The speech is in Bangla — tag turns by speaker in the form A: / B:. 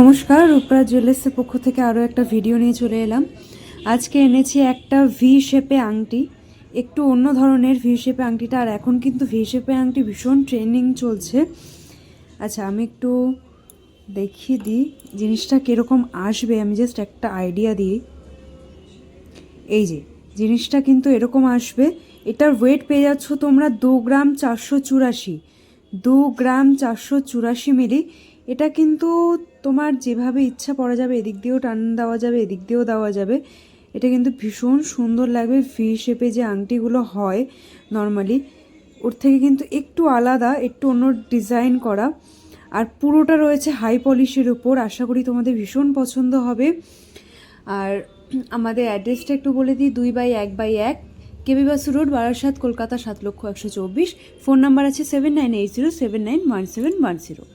A: নমস্কার, রূপরাজ জুয়েলার্সের পক্ষ থেকে আরও একটা ভিডিও নিয়ে চলে এলাম। আজকে এনেছি একটা ভি শেপে আংটি, একটু অন্য ধরনের ভি শেপে আংটিটা। আর এখন কিন্তু ভি শেপে আংটি ভীষণ ট্রেন্ডিং চলছে। আচ্ছা, আমি একটু দেখিয়ে দিই জিনিসটা কীরকম আসবে। আমি জাস্ট একটা আইডিয়া দিই। এই যে জিনিসটা কিন্তু এরকম আসবে। এটার ওয়েট পেয়ে যাচ্ছ তোমরা 2 গ্রাম 484, 2 গ্রাম 484 মিলি। এটা কিন্তু তোমার যেভাবে ইচ্ছা পরা যাবে, এদিক দিয়েও টান দেওয়া যাবে, এদিক দিয়েও দেওয়া যাবে। এটা কিন্তু ভীষণ সুন্দর লাগবে। ভি শেপে যে আংটিগুলো হয় নর্মালি, ওর থেকে কিন্তু একটু আলাদা, একটু অন্য ডিজাইন করা। আর পুরোটা রয়েছে হাই পলিশের উপর। আশা করি তোমাদের ভীষণ পছন্দ হবে। আর আমাদের অ্যাড্রেসটা একটু বলে দিই, 2/1/1 KB Basu road, Barasat, Kolkata 7,124,000। Phone number আছে 7980791710।